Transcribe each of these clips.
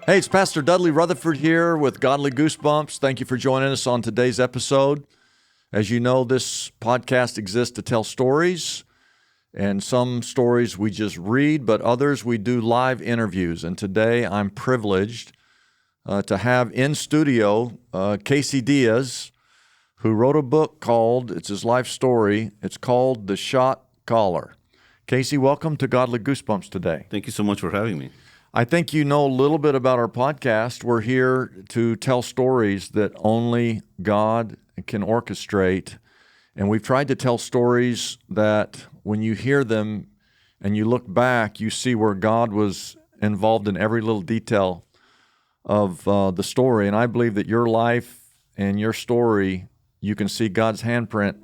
Hey, it's Pastor Dudley Rutherford here with Godly Goosebumps. Thank you for joining us on today's episode. As you know, this podcast exists to tell stories, and some stories we just read, but others we do live interviews. And today I'm privileged to have in studio Casey Diaz, who wrote a book called, it's his life story, it's called The Shot Caller. Casey, welcome to Godly Goosebumps today. Thank you so much for having me. I think you know a little bit about our podcast. We're here to tell stories that only God can orchestrate. And we've tried to tell stories that when you hear them and you look back, you see where God was involved in every little detail of the story. And I believe that your life and your story, you can see God's handprint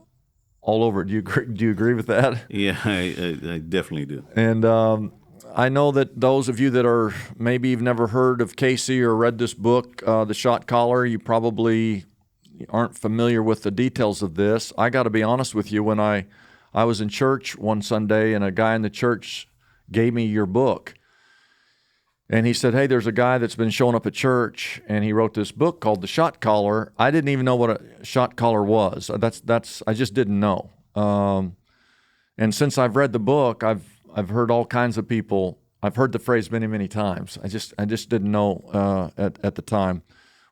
all over it. Do you agree with that? Yeah, I definitely do. And I know that those of you that are maybe you've never heard of Casey or read this book, The Shot Caller, you probably aren't familiar with the details of this. I got to be honest with you, when I was in church one Sunday and a guy in the church gave me your book. And he said, hey, there's a guy that's been showing up at church, and he wrote this book called The Shot Caller. I didn't even know what a shot caller was. I just didn't know. And since I've read the book, I've heard all kinds of people. I've heard the phrase many, many times. I just didn't know at the time.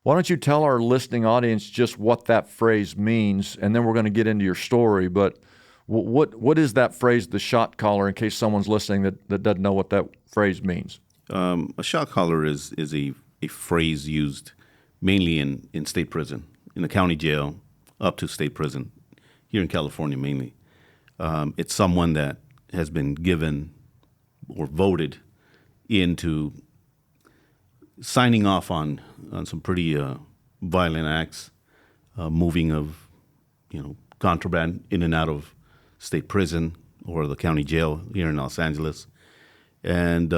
Why don't you tell our listening audience just what that phrase means, and then we're going to get into your story. But what is that phrase, the shot caller, in case someone's listening that doesn't know what that phrase means? A shot caller is a phrase used mainly in state prison, in the county jail, up to state prison, here in California mainly. It's someone that has been given or voted into signing off on some pretty violent acts, moving of contraband in and out of state prison or the county jail here in Los Angeles, and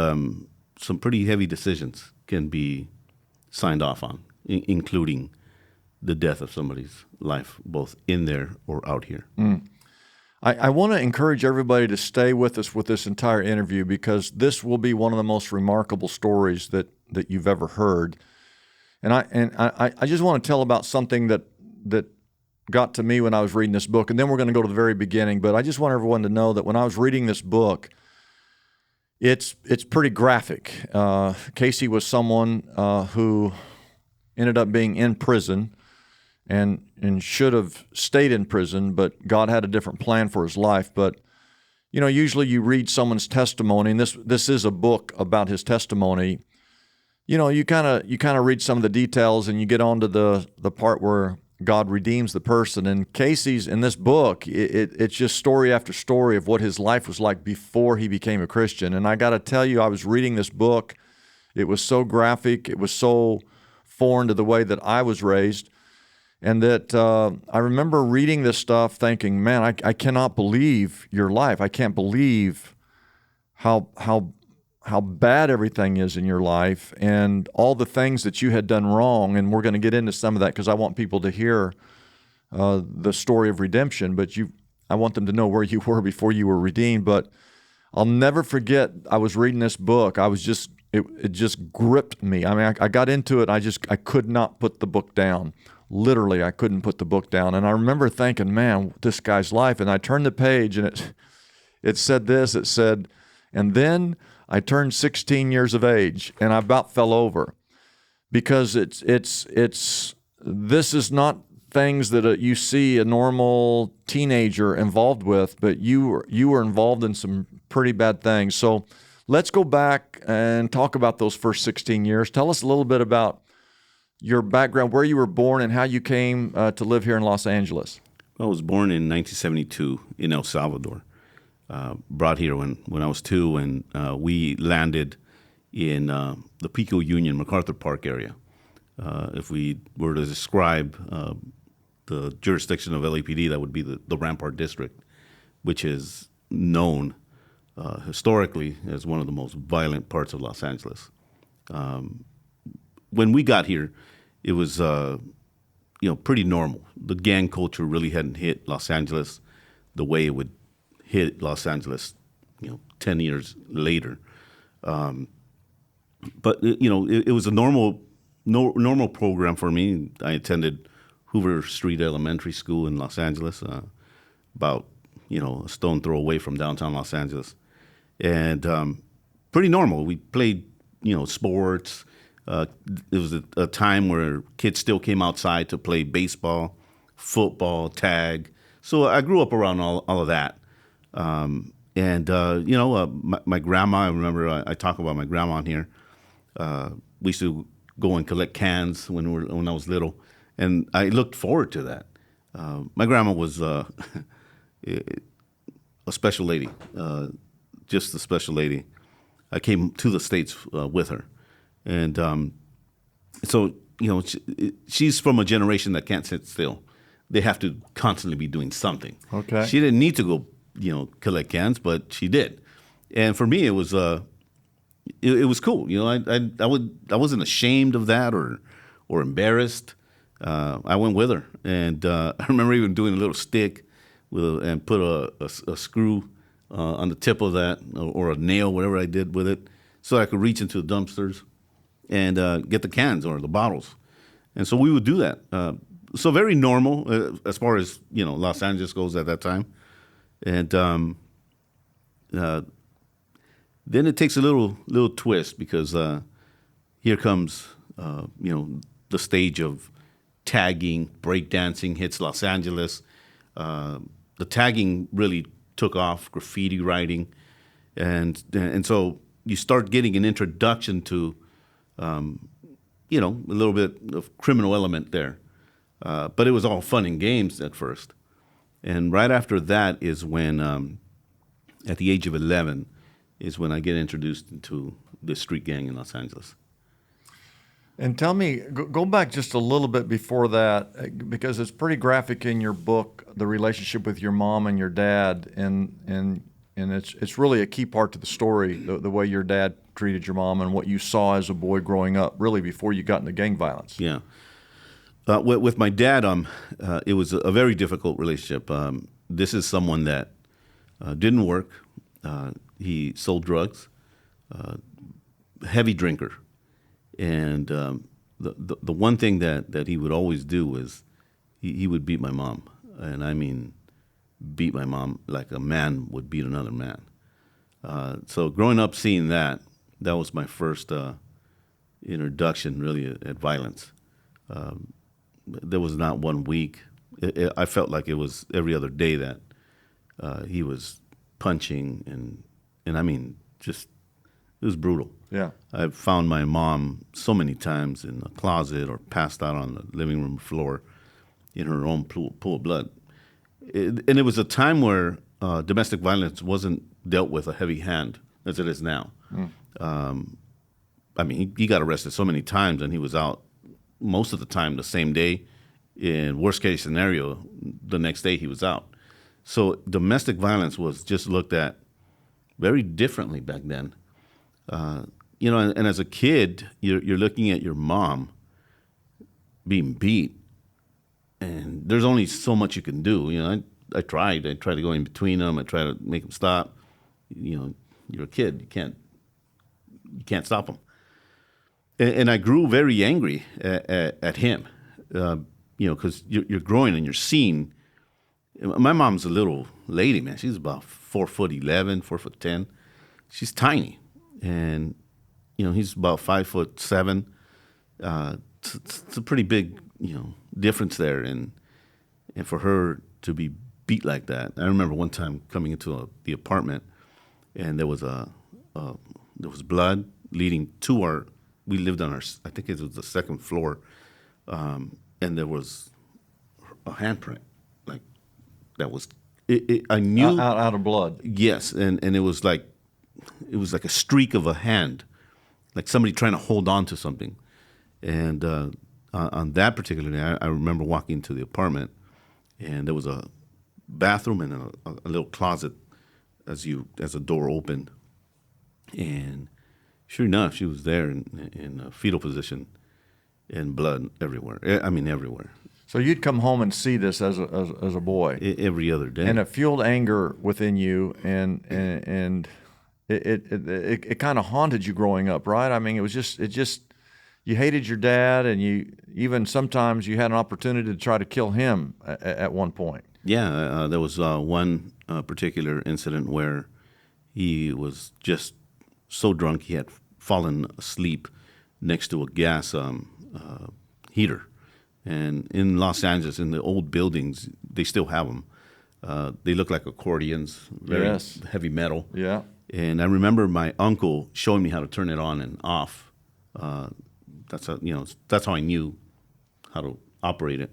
some pretty heavy decisions can be signed off on, including the death of somebody's life, both in there or out here. I want to encourage everybody to stay with us with this entire interview, because this will be one of the most remarkable stories that you've ever heard. And I just want to tell about something that got to me when I was reading this book, and then we're going to go to the very beginning. But I just want everyone to know that when I was reading this book, it's pretty graphic. Casey was someone who ended up being in prison and should have stayed in prison, but God had a different plan for his life. But usually you read someone's testimony, and this is a book about his testimony. You kind of read some of the details, and you get on to the part where God redeems the person. And Casey's in this book, it's just story after story of what his life was like before he became a Christian. And I got to tell you, I was reading this book. It was so graphic. It was so foreign to the way that I was raised. And that I remember reading this stuff thinking, man, I cannot believe your life. I can't believe how bad everything is in your life and all the things that you had done wrong. And we're going to get into some of that because I want people to hear the story of redemption. But I want them to know where you were before you were redeemed. But I'll never forget, I was reading this book. It just gripped me. I mean, I got into it. I could not put the book down. Literally, I couldn't put the book down. And I remember thinking, man, this guy's life. And I turned the page, and it said this. It said, and then I turned 16 years of age, and I about fell over, because this is not things that you see a normal teenager involved with, but you were involved in some pretty bad things. So let's go back and talk about those first 16 years. Tell us a little bit about your background, where you were born, and how you came to live here in Los Angeles. I was born in 1972 in El Salvador. Brought here when I was 2, and we landed in the Pico Union, MacArthur Park area. If we were to describe the jurisdiction of LAPD, that would be the Rampart District, which is known historically as one of the most violent parts of Los Angeles. When we got here, it was pretty normal. The gang culture really hadn't hit Los Angeles the way it would hit Los Angeles, 10 years later. but it was a normal program for me. I attended Hoover Street Elementary School in Los Angeles, about a stone throw away from downtown Los Angeles, and pretty normal. We played sports. It was a time where kids still came outside to play baseball, football, tag. So I grew up around all of that. My grandma, I remember I talk about my grandma on here. We used to go and collect cans when I was little, and I looked forward to that. My grandma was a special lady, just a special lady. I came to the States with her, and so she's from a generation that can't sit still. They have to constantly be doing something. Okay. She didn't need to go collect cans, but she did, and for me it was it was cool. I wasn't ashamed of that or embarrassed. I went with her, and I remember even doing a little stick and put a screw on the tip of that, or a nail, whatever I did with it, so I could reach into the dumpsters and get the cans or the bottles. And so we would do that. So very normal as far as Los Angeles goes at that time. And then it takes a little twist, because here comes the stage of tagging, breakdancing hits Los Angeles. The tagging really took off, graffiti writing, and so you start getting an introduction to a little bit of criminal element there. But it was all fun and games at first. And right after that is when, at the age of 11, is when I get introduced into the street gang in Los Angeles. And tell me, go back just a little bit before that, because it's pretty graphic in your book, the relationship with your mom and your dad, and it's really a key part to the story, the way your dad treated your mom and what you saw as a boy growing up, really before you got into gang violence. Yeah. With my dad, it was a very difficult relationship. This is someone that didn't work. He sold drugs, heavy drinker. And the one thing that he would always do was he would beat my mom. And I mean, beat my mom like a man would beat another man. So growing up seeing that was my first introduction really at violence. There was not 1 week. I felt like it was every other day that he was punching and I mean, just, it was brutal. Yeah. I've found my mom so many times in a closet or passed out on the living room floor in her own pool of blood. And it was a time where domestic violence wasn't dealt with a heavy hand as it is now. I mean, he got arrested so many times, and he was out most of the time the same day. In worst case scenario, the next day he was out. So domestic violence was just looked at very differently back then. And as a kid, you're looking at your mom being beat, and there's only so much you can do. I tried to go in between them. I tried to make them stop. You're a kid. You can't stop them. And I grew very angry at him, because you're growing and you're seeing. My mom's a little lady, man. She's about 4'11", 4'10". She's tiny, and he's about 5'7". It's a pretty big difference there, and for her to be beat like that. I remember one time coming into the apartment, and there was blood leading to our. We lived on I think it was the second floor, and there was a handprint like that was. I knew out of blood. Yes, and it was like a streak of a hand, like somebody trying to hold on to something. And on that particular day, I remember walking into the apartment, and there was a bathroom and a little closet as a door opened, and sure enough, she was there in a fetal position, and blood everywhere. I mean, everywhere. So you'd come home and see this as a boy Every other day, and it fueled anger within you, and it kind of haunted you growing up, right? I mean, it just you hated your dad, and you even sometimes you had an opportunity to try to kill him at one point. Yeah, there was one particular incident where he was just so drunk he had fallen asleep next to a gas heater. And in Los Angeles, in the old buildings, they still have them. They look like accordions, very Yes. heavy metal. Yeah. And I remember my uncle showing me how to turn it on and off. That's how I knew how to operate it.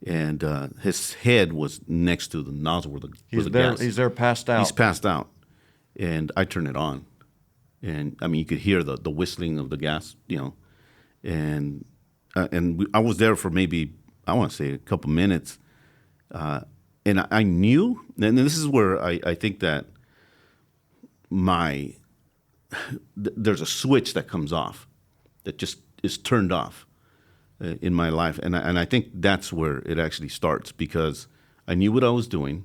And his head was next to the nozzle where the gas. He's there passed out. He's passed out, and I turned it on, and I mean you could hear the whistling of the gas, and I was there for maybe I want to say a couple minutes, and I knew, and this is where I think that there's a switch that comes off, that just is turned off in my life, and I think that's where it actually starts, because I knew what I was doing,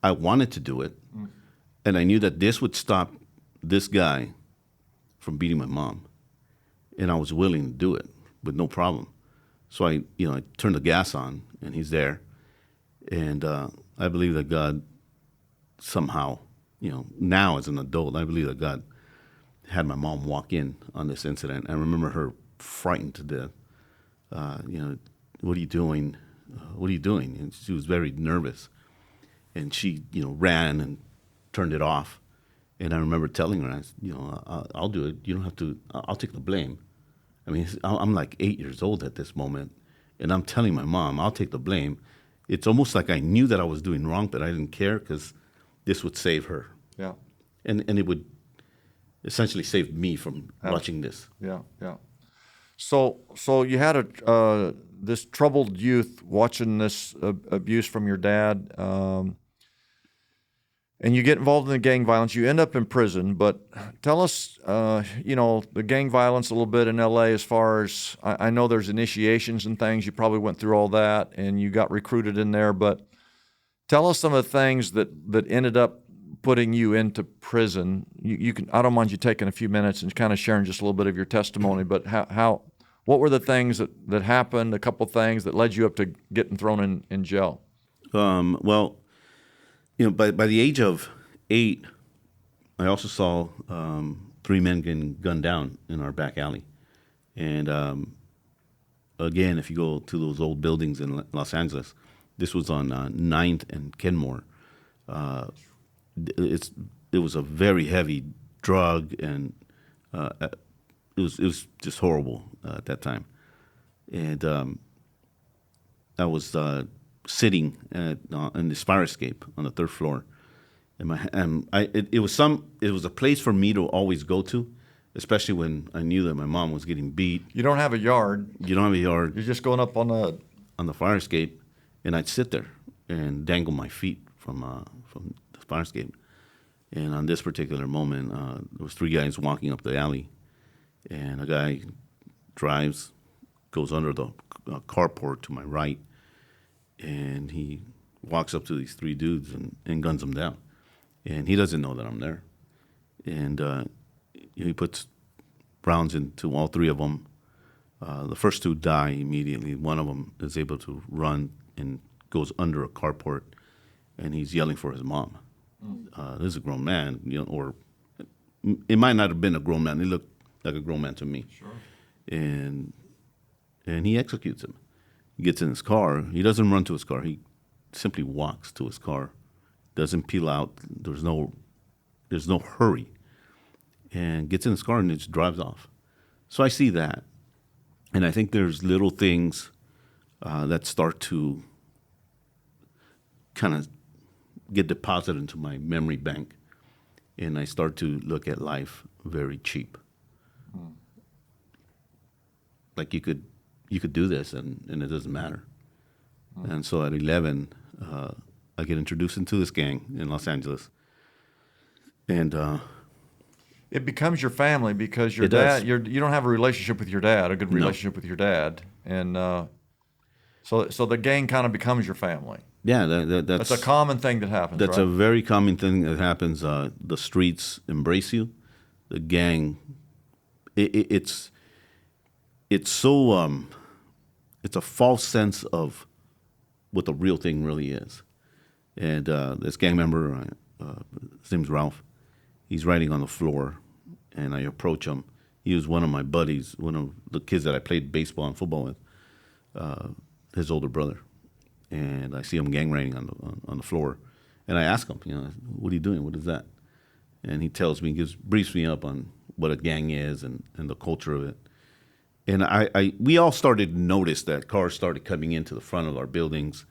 I wanted to do it, and I knew that this would stop this guy from beating my mom, and I was willing to do it with no problem. So I turned the gas on, and he's there, and I believe that God somehow, now as an adult, I believe that God had my mom walk in on this incident. I remember her frightened to death. What are you doing? What are you doing? And she was very nervous, and she, ran and turned it off. And I remember telling her, I'll do it. You don't have to. I'll take the blame. I mean, I'm like 8 years old at this moment, and I'm telling my mom, I'll take the blame. It's almost like I knew that I was doing wrong, but I didn't care because this would save her. Yeah. And it would essentially save me from watching this. Yeah. Yeah. So you had this troubled youth watching this abuse from your dad, and you get involved in the gang violence. You end up in prison. But tell us, the gang violence a little bit in L.A. As far as I know, there's initiations and things. You probably went through all that, and you got recruited in there. But tell us some of the things that ended up putting you into prison. You can. I don't mind you taking a few minutes and kind of sharing just a little bit of your testimony. But what were the things that happened? A couple things that led you up to getting thrown in jail. Well, by the age of 8, I also saw 3 men getting gunned down in our back alley. And again, if you go to those old buildings in Los Angeles, this was on 9th and Kenmore. It was a very heavy drug, and it was just horrible at that time. And I was sitting in this fire escape on the 3rd floor, and it was a place for me to always go to, especially when I knew that my mom was getting beat. You don't have a yard. You don't have a yard. You're just going up on the fire escape, and I'd sit there and dangle my feet from the fire escape. And on this particular moment, there was 3 guys walking up the alley, and a guy drives, goes under the carport to my right, and he walks up to these 3 dudes and guns them down. And he doesn't know that I'm there. And he puts rounds into all 3 of them. The first 2 die immediately. One of them is able to run and goes under a carport, and he's yelling for his mom. This is a grown man, or it might not have been a grown man. He looked like a grown man to me. Sure. And he executes him. He gets in his car. He doesn't run to his car. He simply walks to his car. Doesn't peel out. There's no hurry. And gets in his car and just drives off. So I see that. And I think there's little things that start to kind of get deposited into my memory bank. And I start to look at life very cheap. Like you could do this and it doesn't matter. And so at 11, I get introduced into this gang in Los Angeles. And it becomes your family because your It dad. does. You don't have a relationship with your dad, a good relationship with your dad, and So the gang kind of becomes your family. Yeah, That's a common thing that happens. That's right? a very common thing that happens. The streets embrace you. The gang, it's so it's a false sense of what the real thing really is. And this gang member, his name's Ralph. He's writing on the floor, and I approach him. He was one of my buddies, one of the kids that I played baseball and football with, his older brother. And I see him gang writing on the floor, and I ask him, what are you doing? What is that? And he tells me, briefs me up on what a gang is and the culture of it. And we all started to notice that cars started coming into the front of our buildings,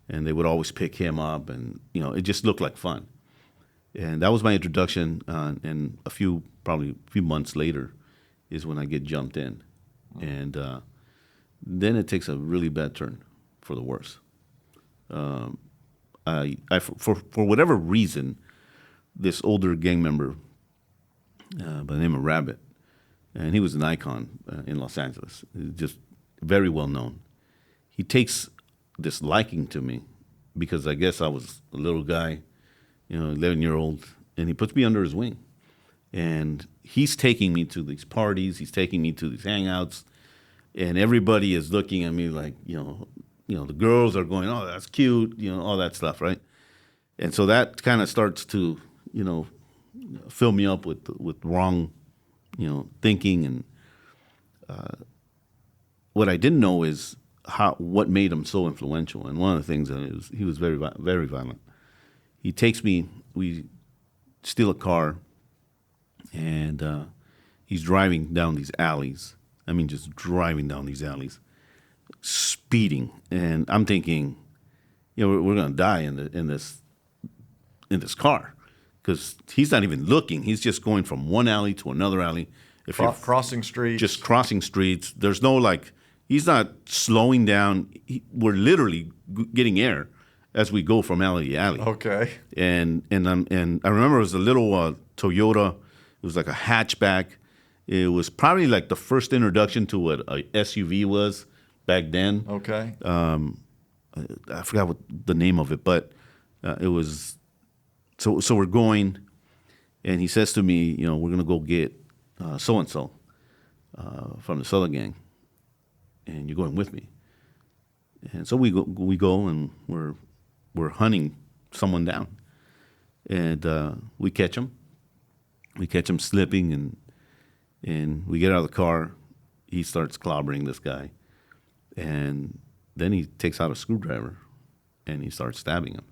and they would always pick him up, and it just looked like fun. And that was my introduction. And probably a few months later, is when I get jumped in, and then it takes a really bad turn for the worse. For whatever reason, this older gang member by the name of Rabbit, and he was an icon in Los Angeles, just very well known. He takes this liking to me because I guess I was a little guy, 11-year-old, and he puts me under his wing. And he's taking me to these parties, he's taking me to these hangouts, and everybody is looking at me like, the girls are going, oh, that's cute, all that stuff, right? And so that kind of starts to, fill me up with wrong, thinking. And what I didn't know is what made him so influential. And one of the things that he was very, very violent. He takes me, we steal a car, and he's driving down these alleys. I mean, just driving down these alleys, speeding. And I'm thinking, we're going to die in this car, because he's not even looking. He's just going from one alley to another alley. If you're crossing streets. Just crossing streets. There's no he's not slowing down. We're literally getting air as we go from alley to alley. Okay. And I remember it was a little Toyota. It was like a hatchback. It was probably like the first introduction to what a SUV was back then. Okay. I forgot what the name of it, but it was. So we're going, and he says to me, we're gonna go get so and so from the Southern gang, and you're going with me. And so we go, and we're hunting someone down, and we catch him. We catch him slipping, and we get out of the car. He starts clobbering this guy, and then he takes out a screwdriver, and he starts stabbing him,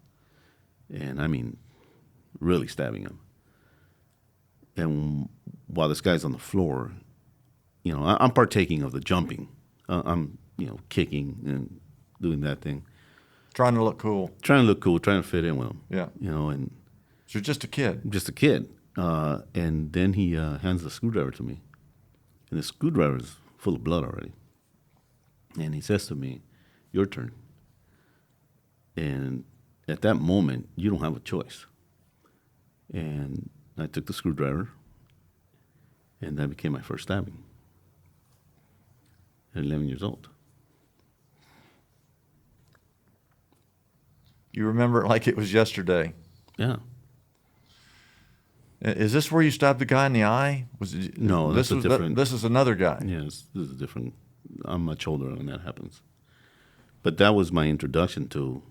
and I mean, really stabbing him. And while this guy's on the floor, I'm partaking of the jumping. I'm kicking and doing that thing. Trying to look cool. Trying to look cool, trying to fit in with him. Yeah. And so you're just a kid. Just a kid. And then he hands the screwdriver to me. And the screwdriver is full of blood already. And he says to me, your turn. And at that moment, you don't have a choice. And I took the screwdriver, and that became my first stabbing at 11 years old. You remember it like it was yesterday. Yeah. Is this where you stabbed the guy in the eye? No, this is different. This is another guy. Yes, this is different. I'm much older when that happens. But that was my introduction to,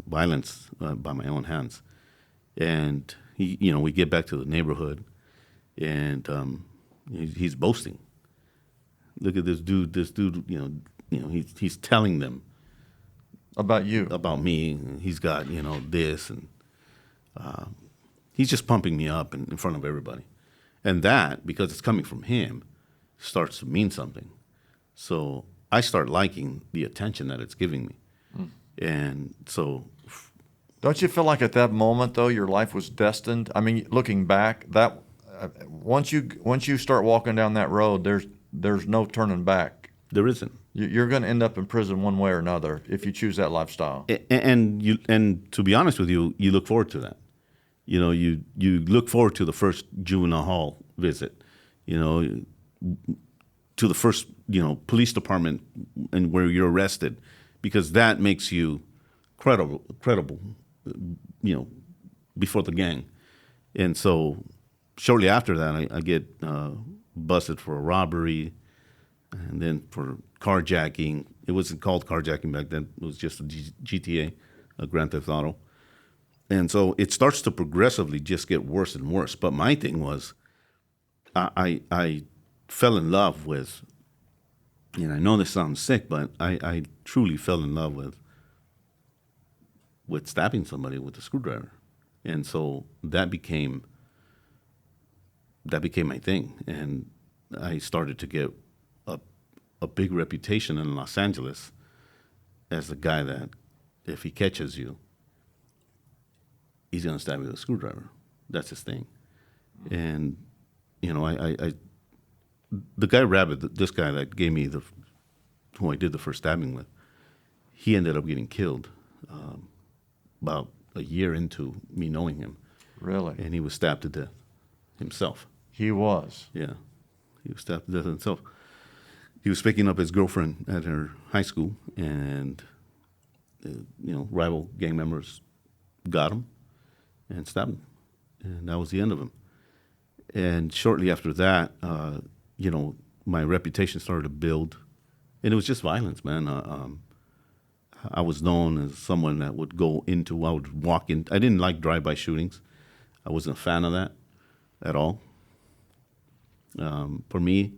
violence by my own hands. And we get back to the neighborhood, and he's boasting. Look at this dude. This dude, he's telling them about you, about me. And he's got this, and he's just pumping me up in front of everybody. And that, because it's coming from him, starts to mean something. So I start liking the attention that it's giving me. And so, don't you feel like at that moment though your life was destined? I mean, looking back, that once you start walking down that road, there's no turning back. There isn't. You're going to end up in prison one way or another if you choose that lifestyle. And to be honest with you, you look forward to that. You look forward to the first juvenile hall visit. To to the first, police department and where you're arrested, because that makes you credible, before the gang. And so shortly after that, I get busted for a robbery, and then for carjacking. It wasn't called carjacking back then. It was just a GTA, a Grand Theft Auto. And so it starts to progressively just get worse and worse. But my thing was, I fell in love with, and I know this sounds sick, but I truly fell in love with stabbing somebody with a screwdriver. And so that became my thing. And I started to get a big reputation in Los Angeles as the guy that, if he catches you, he's going to stab you with a screwdriver. That's his thing. And, the guy Rabbit, this guy that gave me who I did the first stabbing with, he ended up getting killed about a year into me knowing him. Really? And he was stabbed to death himself. He was? Yeah. He was stabbed to death himself. He was picking up his girlfriend at her high school, and, rival gang members got him and stabbed him. And that was the end of him. And shortly after that, my reputation started to build. And it was just violence, man. I was known as someone that would I would walk in. I didn't like drive-by shootings. I wasn't a fan of that at all. For me,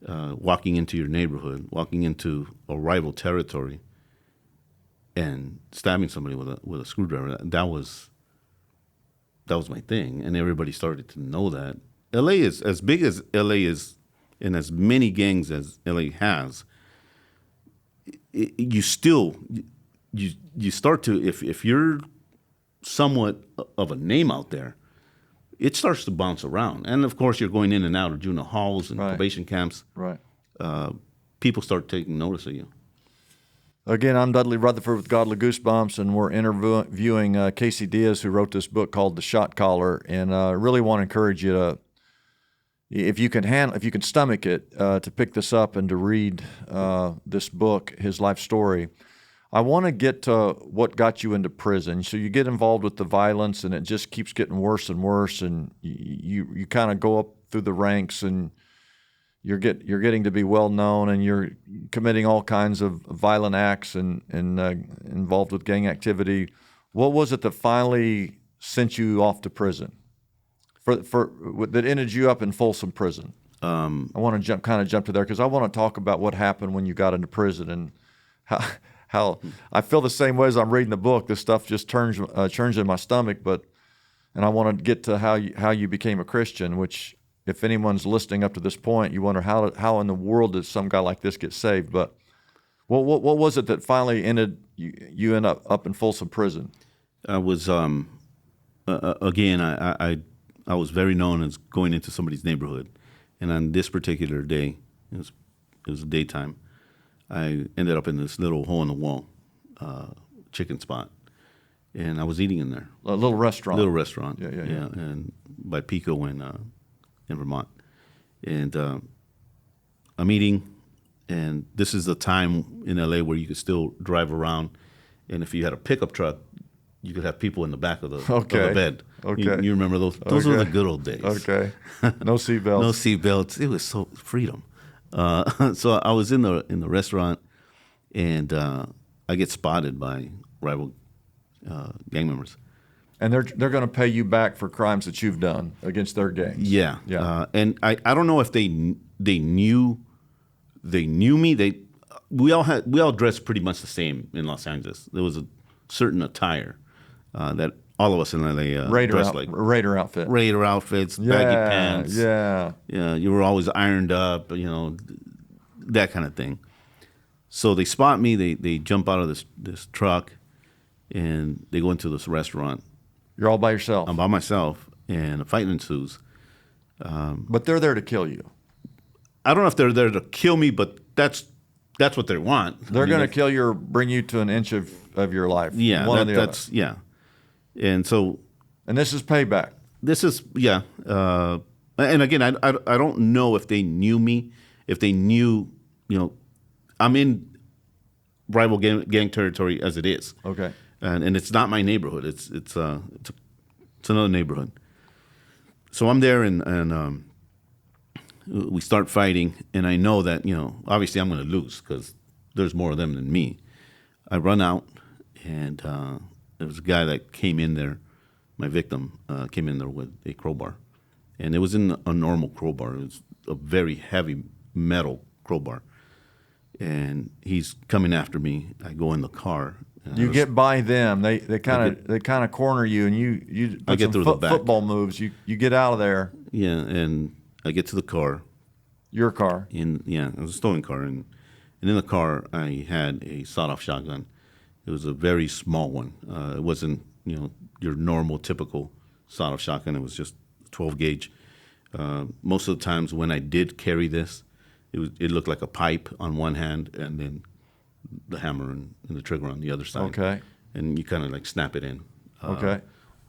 walking into your neighborhood, walking into a rival territory, and stabbing somebody with a screwdriver, that was my thing, and everybody started to know that. LA is as big as LA is, and as many gangs as LA has. You start to, if you're somewhat of a name out there, it starts to bounce around. And of course, you're going in and out of juvenile halls and probation camps. Right. People start taking notice of you. Again, I'm Dudley Rutherford with Godly Goosebumps, and we're interviewing Casey Diaz, who wrote this book called The Shot Caller. And I really want to encourage you to, if you can stomach it, to pick this up and to read this book, his life story. I want to get to what got you into prison. So you get involved with the violence, and it just keeps getting worse and worse, and you kind of go up through the ranks, and you're getting to be well known, and you're committing all kinds of violent acts and involved with gang activity. What was it that finally sent you off to prison? That ended you up in Folsom Prison. I want to jump to there, because I want to talk about what happened when you got into prison, and how I feel the same way as I'm reading the book. This stuff just churns in my stomach, and I want to get to how you became a Christian, which, if anyone's listening up to this point, you wonder how in the world did some guy like this get saved. But what was it that finally ended you end up in Folsom Prison? I was again I was very known as going into somebody's neighborhood, and on this particular day, it was daytime, I ended up in this little hole in the wall chicken spot, and I was eating in there. A little restaurant. Yeah, and by Pico in Vermont, and I'm eating, and this is the time in LA where you could still drive around, and if you had a pickup truck, you could have people in the back of the bed. Okay. You remember those? Those were the good old days. Okay. No seatbelts. No seatbelts. It was so freedom. So I was in the restaurant, and I get spotted by rival gang members. And they're going to pay you back for crimes that you've done against their gangs. Yeah. And I don't know if they knew me. We all dressed pretty much the same in Los Angeles. There was a certain attire that all of us in LA dressed like. Raider outfit. Raider outfits, baggy pants. Yeah. Yeah. You were always ironed up, that kind of thing. So they spot me. They jump out of this truck, and they go into this restaurant. You're all by yourself. I'm by myself, and a fight ensues. But they're there to kill you. I don't know if they're there to kill me, but that's what they want. They're going to kill you or bring you to an inch of your life. Yeah, One or the other. Yeah. And so. And this is payback. This is, yeah. And again, I don't know if they knew me if they knew, I'm in rival gang territory as it is. Okay. And it's not my neighborhood. It's another neighborhood. So I'm there, and we start fighting, and I know that obviously I'm going to lose because there's more of them than me. I run out, and there was a guy that came in there. My victim came in there with a crowbar, and it wasn't a normal crowbar. It was a very heavy metal crowbar, and he's coming after me. I go in the car. You get by them. They kind of corner you, and you I get through the back. Football moves. You get out of there. Yeah, and I get to the car. Your car. It was a stolen car, and in the car I had a sawed-off shotgun. It was a very small one. It wasn't your normal typical sawed-off shotgun. It was just 12 gauge. Most of the times when I did carry this, it looked like a pipe on one hand, and then the hammer and the trigger on the other side. Okay. And you kind of like snap it in. Okay.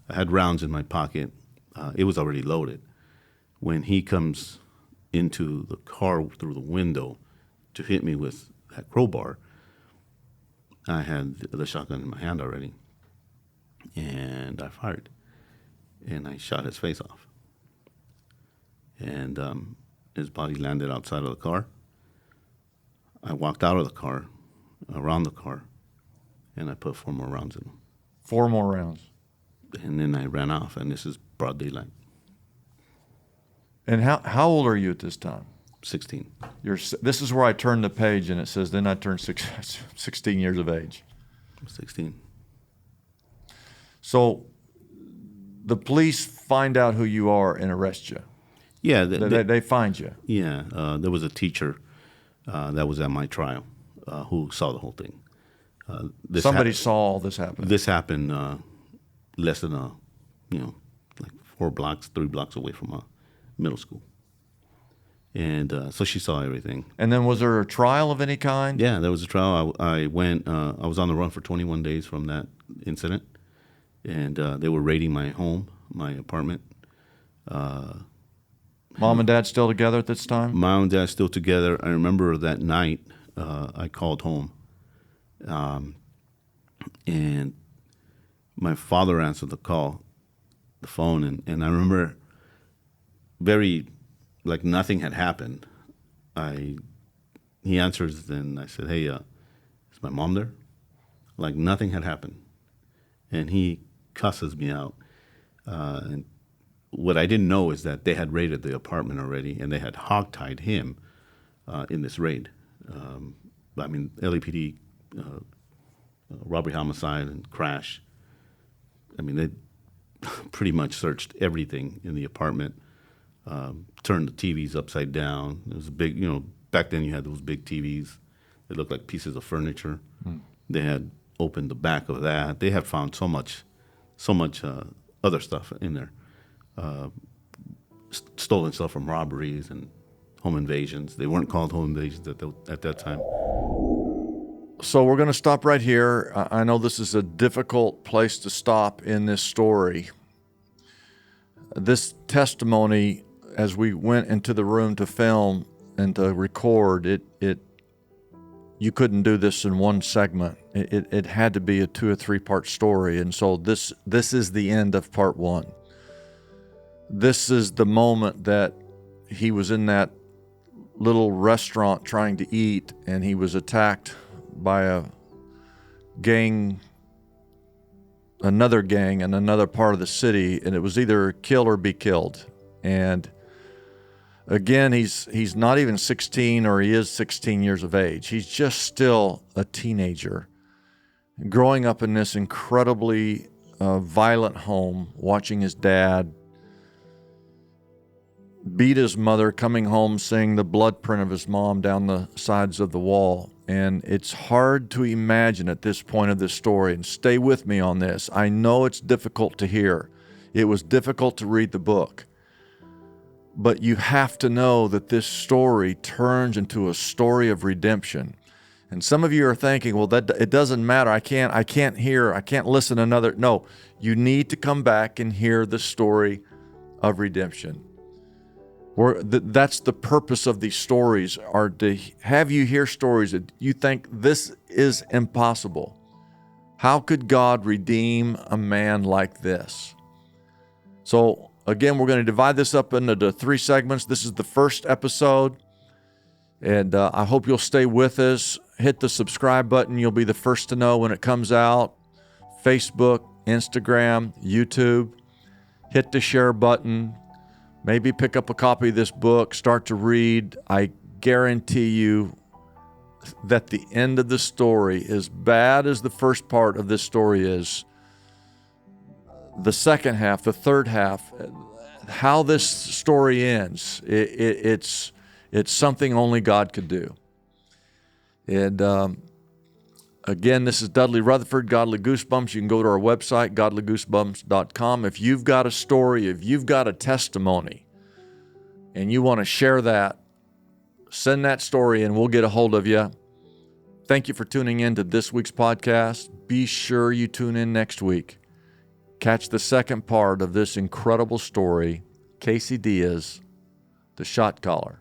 I had rounds in my pocket. It was already loaded. When he comes into the car through the window to hit me with that crowbar, I had the shotgun in my hand already. And I fired. And I shot his face off. And his body landed outside of the car. I walked out of the car, around the car, and I put 4 more rounds in him. 4 more rounds. And then I ran off, and this is broad daylight. And how old are you at this time? 16. This is where I turned the page, and it says, then I turned 16 years of age. 16. So the police find out who you are and arrest you. Yeah. They find you. Yeah. There was a teacher that was at my trial who saw the whole thing. Somebody saw all this happen. This happened less than like 3 blocks away from a middle school. And so she saw everything. And then was there a trial of any kind? Yeah, there was a trial. I went, I was on the run for 21 days from that incident. And they were raiding my home, my apartment. Mom and Dad still together at this time? Mom and Dad still together. I remember that night I called home. And my father answered the phone. And I remember like nothing had happened. He answers, and I said, hey, is my mom there? Like nothing had happened. And he cusses me out. And what I didn't know is that they had raided the apartment already, and they had hogtied him in this raid. LAPD, robbery, homicide, and crash. They pretty much searched everything in the apartment, turned the TVs upside down. It was a big, back then you had those big TVs. They looked like pieces of furniture. They had opened the back of that. They had found so much other stuff in there. Stolen stuff from robberies and home invasions. They weren't called home invasions at that time. So we're going to stop right here. I know this is a difficult place to stop in this story. This testimony, as we went into the room to film and to record, you couldn't do this in one segment. It had to be a 2 or 3 part story. And so this is the end of part 1. This is the moment that he was in that little restaurant trying to eat, and he was attacked by another gang in another part of the city, and it was either kill or be killed. And again, he's not even 16, or he is 16 years of age. He's just still a teenager, growing up in this incredibly violent home, watching his dad beat his mother, coming home seeing the blood print of his mom down the sides of the wall. And it's hard to imagine at this point of this story, and stay with me on this. I know it's difficult to hear. It was difficult to read the book. But you have to know that this story turns into a story of redemption. And some of you are thinking, well, it doesn't matter. I can't listen another. No, you need to come back and hear the story of redemption. That's the purpose of these stories, are to have you hear stories that you think this is impossible. How could God redeem a man like this? So again, we're going to divide this up into the 3 segments. This is the first episode, and I hope you'll stay with us. Hit the subscribe button. You'll be the first to know when it comes out. Facebook, Instagram, YouTube. Hit the share button. Maybe pick up a copy of this book, start to read. I guarantee you that the end of the story, as bad as the first part of this story is, the second half, the third half, how this story ends, it's something only God could do. And again, this is Dudley Rutherford, Godly Goosebumps. You can go to our website, godlygoosebumps.com. If you've got a story, if you've got a testimony, and you want to share that, send that story and we'll get a hold of you. Thank you for tuning in to this week's podcast. Be sure you tune in next week. Catch the second part of this incredible story, Casey Diaz, the shot caller.